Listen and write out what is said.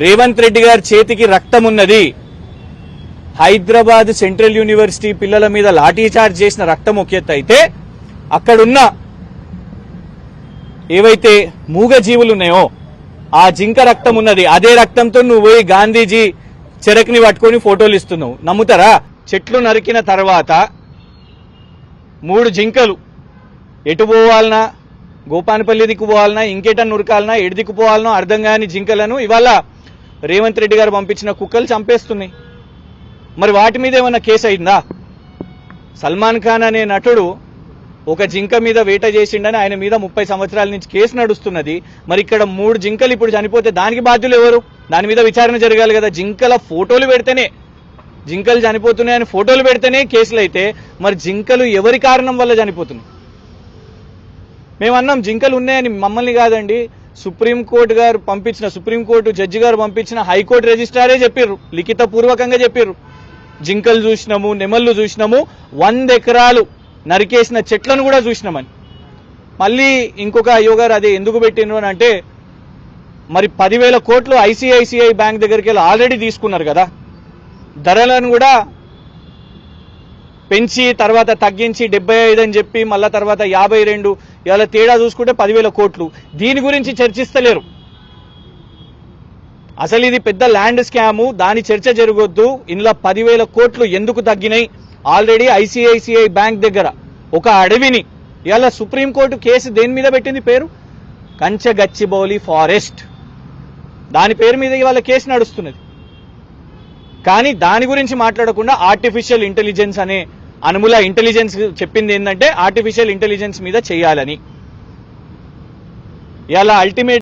రేవంత్ రెడ్డి గారి చేతికి రక్తం ఉన్నది, హైదరాబాద్ సెంట్రల్ యూనివర్సిటీ పిల్లల మీద లాఠీ చార్జ్ చేసిన రక్తం ఒక ఎత్తు అయితే, అక్కడున్న ఏవైతే మూగ జీవులు ఉన్నాయో ఆ జింక రక్తం ఉన్నది. అదే రక్తంతో నువ్వు పోయి గాంధీజీ చెరకుని పట్టుకొని ఫోటోలు ఇస్తున్నావు. నమ్ముతారా? చెట్లు నరికిన తర్వాత 3 జింకలు ఎటు పోవాలన్నా, గోపానపల్లి దిక్కు పోవాలన్నా, ఇంకేటన్నా ఉరకాలన్నా, ఎటు దిక్కు పోవాలనో అర్థం కాని జింకలను ఇవాళ రేవంత్ రెడ్డి గారు పంపించిన కుక్కలు చంపేస్తున్నాయి. మరి వాటి మీద ఏమన్నా కేసు అయిందా? సల్మాన్ ఖాన్ అనే నటుడు ఒక జింక మీద వేట చేసిండని ఆయన మీద 30 సంవత్సరాల నుంచి కేసు నడుస్తున్నది. మరి ఇక్కడ 3 జింకలు ఇప్పుడు చనిపోతే దానికి బాధ్యులు ఎవరు? దాని మీద విచారణ జరగాలి కదా. జింకల ఫోటోలు పెడితేనే, జింకలు చనిపోతున్నాయని ఫోటోలు పెడితేనే కేసులు అయితే, మరి జింకలు ఎవరి కారణం వల్ల చనిపోతున్నాయి? మేమన్నాం జింకలు ఉన్నాయని, మమ్మల్ని కాదండి, సుప్రీంకోర్టు జడ్జి గారు పంపించిన హైకోర్టు రిజిస్ట్రారే చెప్పారు, లిఖిత పూర్వకంగా చెప్పారు. జింకలు చూసినాము, నెమళ్ళు చూసినాము, 100 ఎకరాలు నరికేసిన చెట్లను కూడా చూసినామని. మళ్ళీ ఇంకొక అయ్యో గారు అదే ఎందుకు పెట్టిండ్రు అని అంటే, మరి 10,000 కోట్లు ఐసిఐసిఐ బ్యాంక్ దగ్గరికి వెళ్ళి ఆల్రెడీ తీసుకున్నారు కదా, ధరలను కూడా పెంచి తర్వాత తగ్గించి 75 అని చెప్పి మళ్ళా తర్వాత 52, ఇలా తేడా చూసుకుంటే 10,000 కోట్లు. దీని గురించి చర్చిస్తలేరు. అసలు ఇది పెద్ద ల్యాండ్ స్కాము, దాని చర్చ జరగొద్దు. ఇందులో 10,000 కోట్లు ఎందుకు తగ్గినాయి? ఆల్రెడీ ఐసిఐసిఐ బ్యాంక్ దగ్గర ఒక అడవిని ఇలా సుప్రీంకోర్టు కేసు దేని మీద పెట్టింది? పేరు కంచగచ్చిబౌలి ఫారెస్ట్, దాని పేరు మీద ఇవాళ కేసు నడుస్తున్నది. కానీ దాని గురించి మాట్లాడకుండా ఆర్టిఫిషియల్ ఇంటెలిజెన్స్ అనే అనుముల ఇంటెలిజెన్స్ చెప్పింది ఏంటంటే ఆర్టిఫిషియల్ ఇంటెలిజెన్స్ మీద చేయాలని. ఇలా అల్టిమేట్